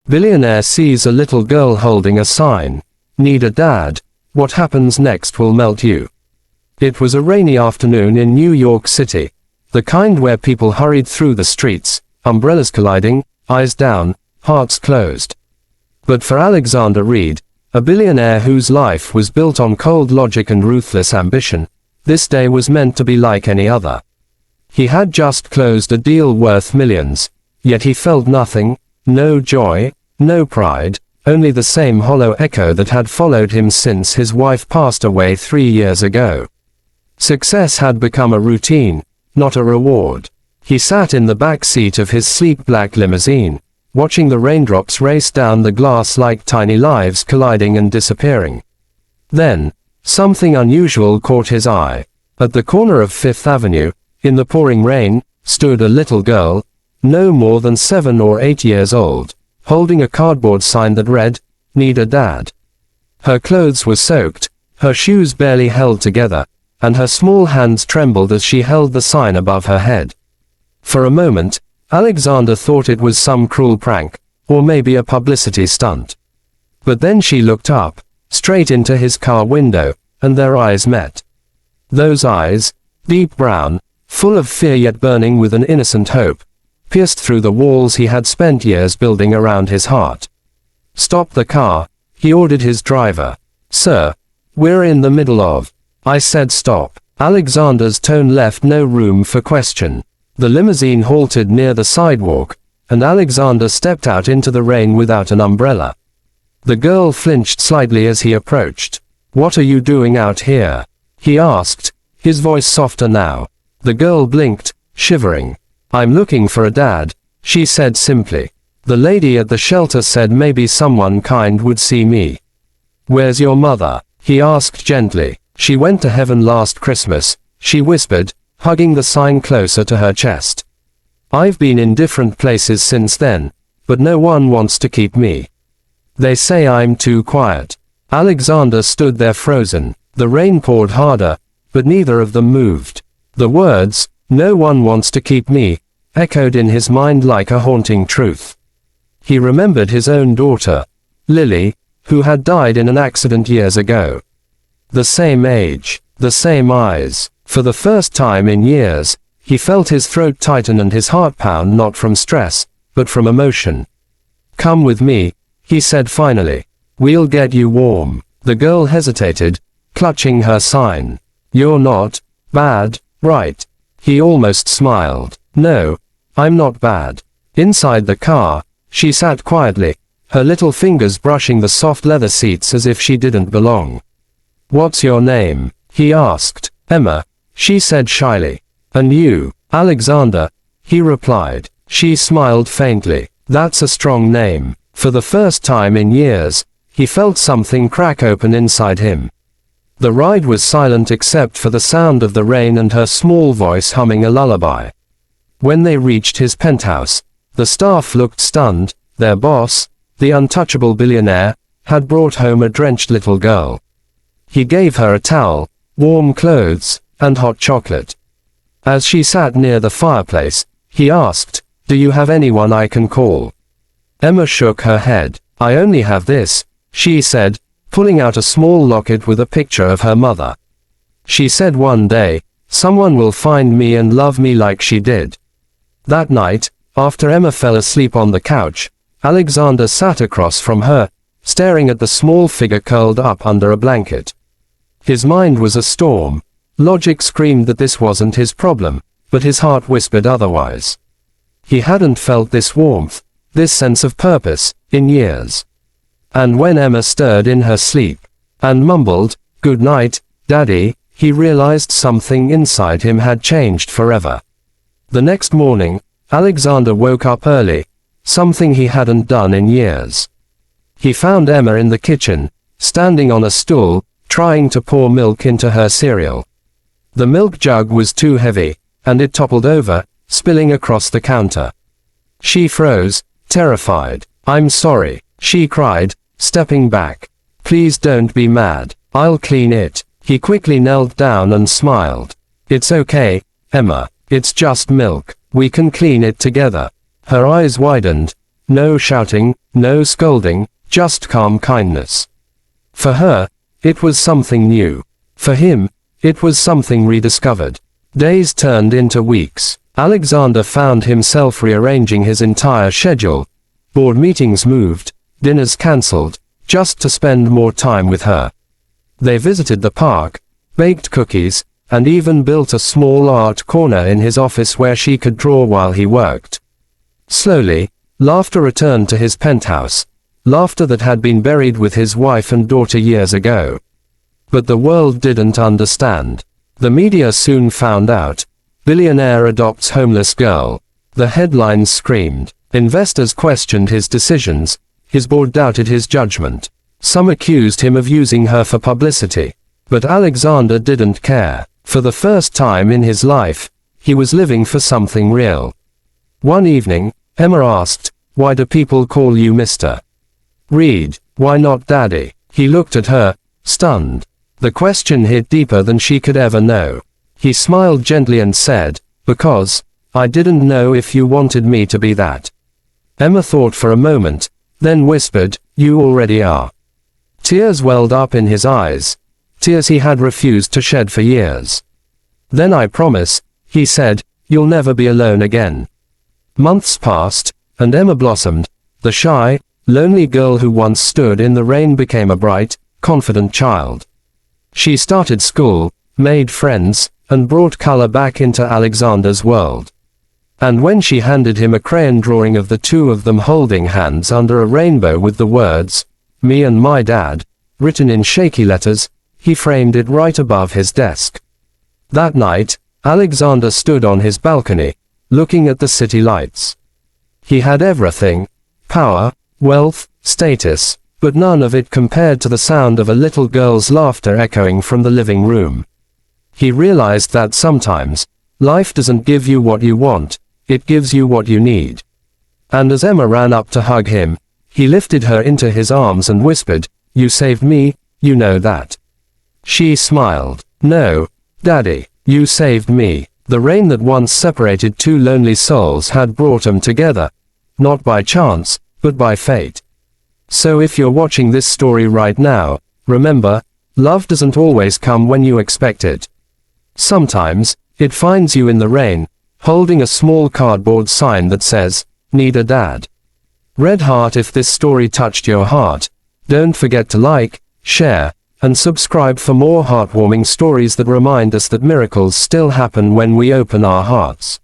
Billionaire sees a little girl holding a sign. Need a dad? What happens next will melt you. It was a rainy afternoon in New York City. The kind where people hurried through the streets, umbrellas colliding, eyes down, hearts closed. But for Alexander Reed, a billionaire whose life was built on cold logic and ruthless ambition, this day was meant to be like any other. He had just closed a deal worth millions, yet he felt nothing, no joy, no pride, only the same hollow echo that had followed him since his wife passed away 3 years ago. Success had become a routine, not a reward. He sat in the back seat of his sleek black limousine, watching the raindrops race down the glass like tiny lives colliding and disappearing. Then, something unusual caught his eye. At the corner of Fifth Avenue, in the pouring rain, stood a little girl, no more than 7 or 8 years old, holding a cardboard sign that read, "Need a dad." Her clothes were soaked, her shoes barely held together, and her small hands trembled as she held the sign above her head. For a moment, Alexander thought it was some cruel prank, or maybe a publicity stunt. But then she looked up, straight into his car window, and their eyes met. Those eyes, deep brown, full of fear yet burning with an innocent hope, pierced through the walls he had spent years building around his heart. "Stop the car," he ordered his driver. "Sir, we're in the middle of—" "I said stop." Alexander's tone left no room for question. The limousine halted near the sidewalk, and Alexander stepped out into the rain without an umbrella. The girl flinched slightly as he approached. "What are you doing out here?" he asked, his voice softer now. The girl blinked, shivering. "I'm looking for a dad," she said simply. "The lady at the shelter said maybe someone kind would see me." "Where's your mother?" he asked gently. "She went to heaven last Christmas," she whispered, hugging the sign closer to her chest. "I've been in different places since then, but no one wants to keep me. They say I'm too quiet." Alexander stood there frozen. The rain poured harder, but neither of them moved. The words, "No one wants to keep me," echoed in his mind like a haunting truth. He remembered his own daughter, Lily, who had died in an accident years ago. The same age, the same eyes. For the first time in years, he felt his throat tighten and his heart pound not from stress, but from emotion. "Come with me," he said finally. "We'll get you warm." The girl hesitated, clutching her sign. "You're not bad, right?" He almost smiled. "No, I'm not bad." Inside the car, she sat quietly, her little fingers brushing the soft leather seats as if she didn't belong. "What's your name?" he asked. "Emma," she said shyly. "And you?" "Alexander," he replied. She smiled faintly. "That's a strong name." For the first time in years, he felt something crack open inside him. The ride was silent except for the sound of the rain and her small voice humming a lullaby. When they reached his penthouse, the staff looked stunned. Their boss, the untouchable billionaire, had brought home a drenched little girl. He gave her a towel, warm clothes, and hot chocolate. As she sat near the fireplace, he asked, "Do you have anyone I can call?" Emma shook her head. "I only have this," she said, pulling out a small locket with a picture of her mother. She said one day, "Someone will find me and love me like she did." That night, after Emma fell asleep on the couch, Alexander sat across from her, staring at the small figure curled up under a blanket. His mind was a storm. Logic screamed that this wasn't his problem, but his heart whispered otherwise. He hadn't felt this warmth, this sense of purpose, in years. And when Emma stirred in her sleep, and mumbled, "Good night, Daddy," he realized something inside him had changed forever. The next morning, Alexander woke up early, something he hadn't done in years. He found Emma in the kitchen, standing on a stool, trying to pour milk into her cereal. The milk jug was too heavy, and it toppled over, spilling across the counter. She froze, terrified. "I'm sorry," she cried, stepping back. "Please don't be mad. I'll clean it." He quickly knelt down and smiled. "It's okay, Emma. It's just milk. We can clean it together." Her eyes widened, No shouting, no scolding, just calm kindness. For her, it was something new. For him, it was something rediscovered. Days turned into weeks. Alexander found himself rearranging his entire schedule. Board meetings moved, dinners cancelled, just to spend more time with her. They visited the park, baked cookies, and even built a small art corner in his office where she could draw while he worked. Slowly, laughter returned to his penthouse, laughter that had been buried with his wife and daughter years ago. But the world didn't understand. The media soon found out. Billionaire adopts homeless girl. The headlines screamed. Investors questioned his decisions. His board doubted his judgment. Some accused him of using her for publicity. But Alexander didn't care. For the first time in his life, he was living for something real. One evening, Emma asked, "Why do people call you Mr. Reed? Why not Daddy?" He looked at her, stunned. The question hit deeper than she could ever know. He smiled gently and said, "Because I didn't know if you wanted me to be that." Emma thought for a moment, then whispered, "You already are." Tears welled up in his eyes, tears he had refused to shed for years. "Then I promise," he said, "you'll never be alone again." Months passed, and Emma blossomed. The shy, lonely girl who once stood in the rain became a bright, confident child. She started school, made friends, and brought color back into Alexander's world. And when she handed him a crayon drawing of the two of them holding hands under a rainbow with the words, "Me and my dad," written in shaky letters, he framed it right above his desk. That night, Alexander stood on his balcony, looking at the city lights. He had everything: power, wealth, status, but none of it compared to the sound of a little girl's laughter echoing from the living room. He realized that sometimes, life doesn't give you what you want, it gives you what you need. And as Emma ran up to hug him, he lifted her into his arms and whispered, "You saved me, you know that." She smiled. "No, Daddy, you saved me." The rain that once separated two lonely souls had brought them together, not by chance, but by fate. So if you're watching this story right now, remember, love doesn't always come when you expect it. Sometimes, it finds you in the rain, holding a small cardboard sign that says, "Need a dad." Red heart if this story touched your heart. Don't forget to like, share, and subscribe for more heartwarming stories that remind us that miracles still happen when we open our hearts.